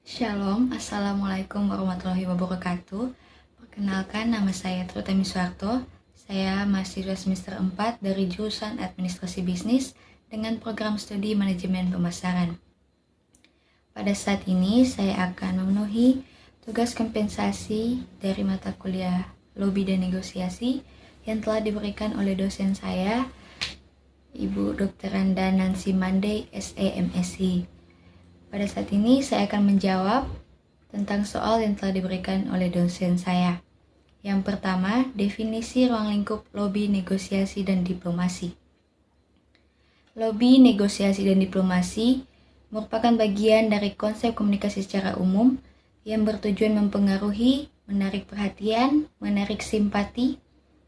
Shalom, Assalamualaikum warahmatullahi wabarakatuh. Perkenalkan, nama saya Trutami Suharto. Saya mahasiswa semester 4 dari jurusan Administrasi Bisnis dengan program studi Manajemen Pemasaran. Pada saat ini, saya akan memenuhi tugas kompensasi dari mata kuliah Lobby dan Negosiasi yang telah diberikan oleh dosen saya, Ibu Dr. Randa Nancy Mandey, SE MSc. Pada saat ini saya akan menjawab tentang soal yang telah diberikan oleh dosen saya. Yang pertama, definisi ruang lingkup lobby, negosiasi, dan diplomasi. Lobby, negosiasi, dan diplomasi merupakan bagian dari konsep komunikasi secara umum yang bertujuan mempengaruhi, menarik perhatian, menarik simpati,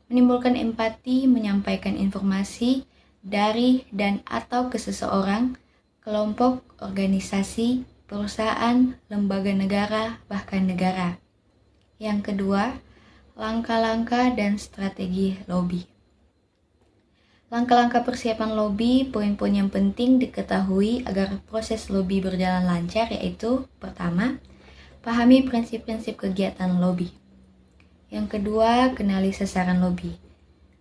menimbulkan empati, menyampaikan informasi dari dan atau ke seseorang, kelompok, organisasi, perusahaan, lembaga negara, bahkan negara. Yang kedua, langkah-langkah dan strategi lobby. Langkah-langkah persiapan lobby, poin-poin yang penting diketahui agar proses lobby berjalan lancar yaitu: pertama, pahami prinsip-prinsip kegiatan lobby. Yang kedua, kenali sasaran lobby.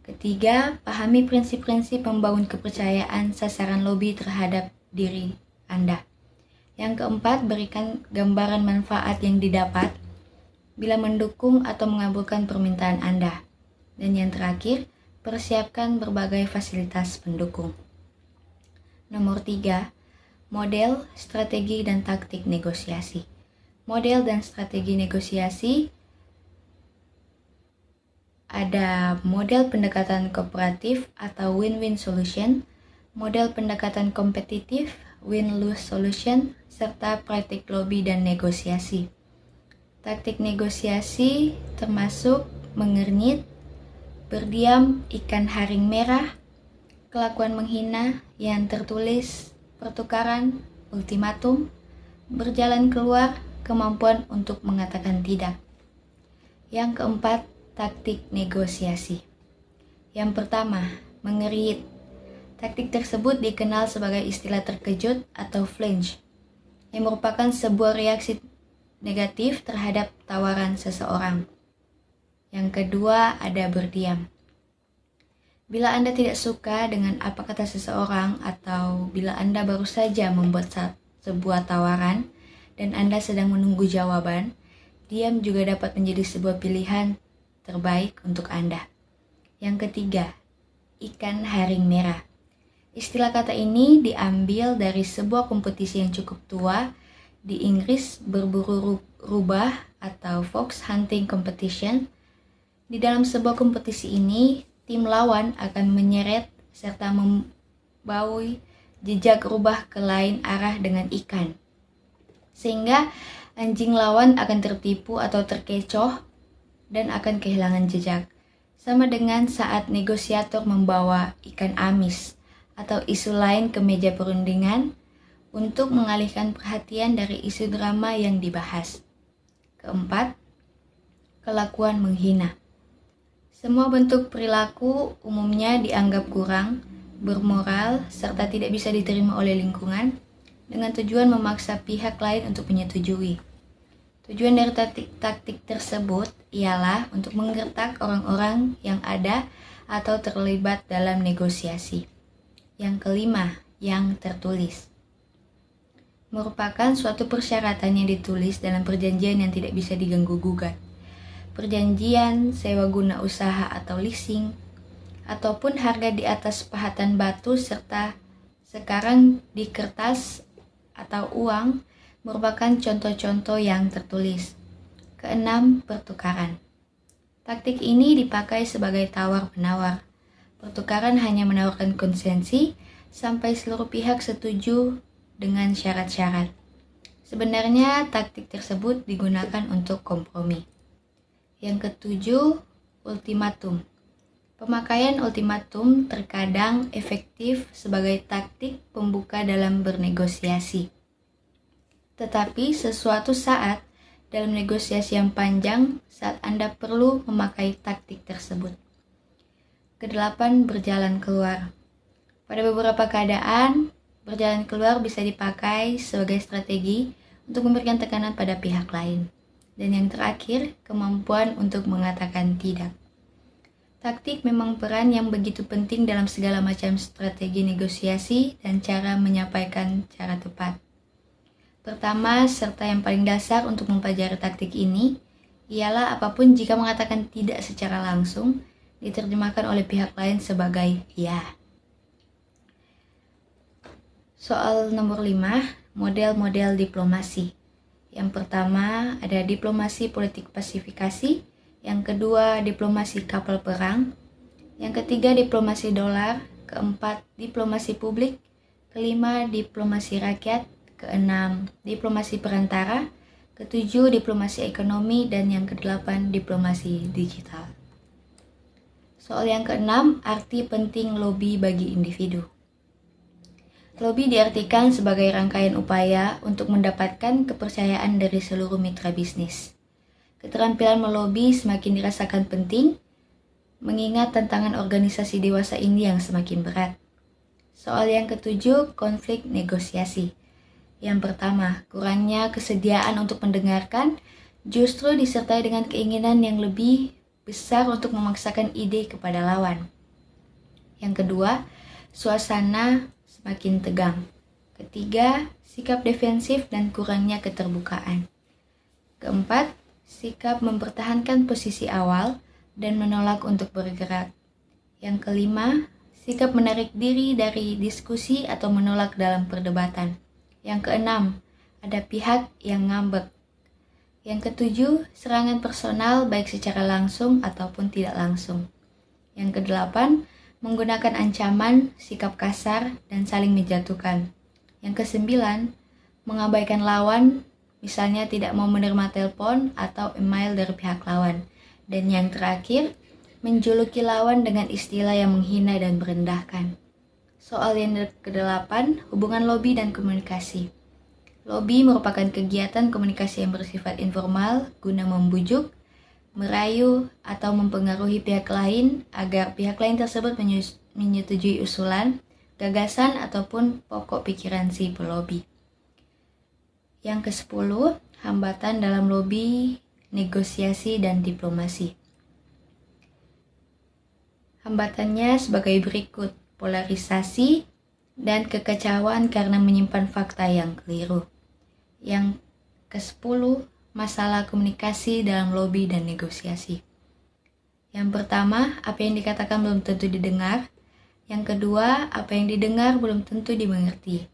Ketiga, pahami prinsip-prinsip membangun kepercayaan sasaran lobby terhadap diri Anda. Yang keempat, berikan gambaran manfaat yang didapat bila mendukung atau mengabulkan permintaan Anda. Dan yang terakhir, persiapkan berbagai fasilitas pendukung. Nomor 3, model, strategi, dan taktik negosiasi. Model dan strategi negosiasi ada model pendekatan kooperatif atau win-win solution, model pendekatan kompetitif, win-lose solution, serta praktik lobby dan negosiasi. Taktik negosiasi termasuk mengernyit, berdiam, ikan haring merah, kelakuan menghina yang tertulis, pertukaran, ultimatum, berjalan keluar, kemampuan untuk mengatakan tidak. Yang keempat, taktik negosiasi. Yang pertama, mengerit. Taktik tersebut dikenal sebagai istilah terkejut atau flinch, yang merupakan sebuah reaksi negatif terhadap tawaran seseorang. Yang kedua, ada berdiam. Bila Anda tidak suka dengan apa kata seseorang atau bila Anda baru saja membuat sebuah tawaran dan Anda sedang menunggu jawaban, diam juga dapat menjadi sebuah pilihan terbaik untuk Anda. Yang ketiga, ikan haring merah. Istilah kata ini diambil dari sebuah kompetisi yang cukup tua di Inggris, berburu rubah atau fox hunting competition. Di dalam sebuah kompetisi ini, tim lawan akan menyeret serta membaui jejak rubah ke lain arah dengan ikan, sehingga anjing lawan akan tertipu atau terkecoh dan akan kehilangan jejak. Sama dengan saat negosiator membawa ikan amis atau isu lain ke meja perundingan untuk mengalihkan perhatian dari isu drama yang dibahas. Keempat, kelakuan menghina. Semua bentuk perilaku umumnya dianggap kurang, bermoral, serta tidak bisa diterima oleh lingkungan dengan tujuan memaksa pihak lain untuk menyetujui. Tujuan dari taktik tersebut ialah untuk menggertak orang-orang yang ada atau terlibat dalam negosiasi. Yang kelima, yang tertulis. Merupakan suatu persyaratan yang ditulis dalam perjanjian yang tidak bisa diganggu-gugat. Perjanjian, sewa guna usaha atau leasing, ataupun harga di atas pahatan batu serta sekarang di kertas atau uang merupakan contoh-contoh yang tertulis. Keenam, pertukaran. Taktik ini dipakai sebagai tawar-menawar. Pertukaran hanya menawarkan konsensi sampai seluruh pihak setuju dengan syarat-syarat. Sebenarnya taktik tersebut digunakan untuk kompromi. Yang ketujuh, ultimatum. Pemakaian ultimatum terkadang efektif sebagai taktik pembuka dalam bernegosiasi. Tetapi sesuatu saat dalam negosiasi yang panjang saat Anda perlu memakai taktik tersebut. Kedelapan, berjalan keluar. Pada beberapa keadaan, berjalan keluar bisa dipakai sebagai strategi untuk memberikan tekanan pada pihak lain. Dan yang terakhir, kemampuan untuk mengatakan tidak. Taktik memang peran yang begitu penting dalam segala macam strategi negosiasi dan cara menyampaikan cara tepat. Pertama, serta yang paling dasar untuk mempelajari taktik ini, ialah apapun jika mengatakan tidak secara langsung, diterjemahkan oleh pihak lain sebagai ya. Soal nomor 5, model-model diplomasi. Yang pertama ada diplomasi politik pasifikasi, yang kedua diplomasi kapal perang, yang ketiga diplomasi dolar, keempat diplomasi publik, kelima diplomasi rakyat, keenam diplomasi perantara, ketujuh diplomasi ekonomi, dan yang kedelapan diplomasi digital. Soal yang keenam, arti penting lobi bagi individu. Lobi diartikan sebagai rangkaian upaya untuk mendapatkan kepercayaan dari seluruh mitra bisnis. Keterampilan melobi semakin dirasakan penting, mengingat tantangan organisasi dewasa ini yang semakin berat. Soal yang ketujuh, konflik negosiasi. Yang pertama, kurangnya kesediaan untuk mendengarkan justru disertai dengan keinginan yang lebih besar untuk memaksakan ide kepada lawan. Yang kedua, suasana semakin tegang. Ketiga, sikap defensif dan kurangnya keterbukaan. Keempat, sikap mempertahankan posisi awal dan menolak untuk bergerak. Yang kelima, sikap menarik diri dari diskusi atau menolak dalam perdebatan. Yang keenam, ada pihak yang ngambek. Yang ketujuh, serangan personal baik secara langsung ataupun tidak langsung. Yang kedelapan, menggunakan ancaman, sikap kasar, dan saling menjatuhkan. Yang kesembilan, mengabaikan lawan, misalnya tidak mau menerima telepon atau email dari pihak lawan. Dan yang terakhir, menjuluki lawan dengan istilah yang menghina dan merendahkan. Soal yang kedelapan, hubungan lobi dan komunikasi. Lobi merupakan kegiatan komunikasi yang bersifat informal guna membujuk, merayu, atau mempengaruhi pihak lain agar pihak lain tersebut menyetujui usulan, gagasan, ataupun pokok pikiran si pelobi. Yang ke-10, hambatan dalam lobi, negosiasi, dan diplomasi. Hambatannya sebagai berikut: polarisasi dan kekecewaan karena menyimpan fakta yang keliru. Yang ke-10, masalah komunikasi dalam lobi dan negosiasi. Yang pertama, apa yang dikatakan belum tentu didengar. Yang kedua, apa yang didengar belum tentu dimengerti.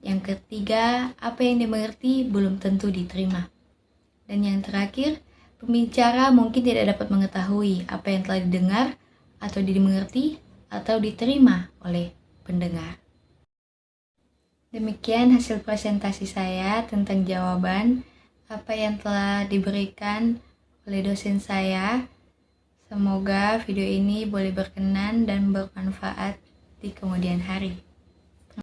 Yang ketiga, apa yang dimengerti belum tentu diterima. Dan yang terakhir, pembicara mungkin tidak dapat mengetahui apa yang telah didengar atau dimengerti atau diterima oleh pendengar. Demikian hasil presentasi saya tentang jawaban apa yang telah diberikan oleh dosen saya. Semoga video ini boleh berkenan dan bermanfaat di kemudian hari.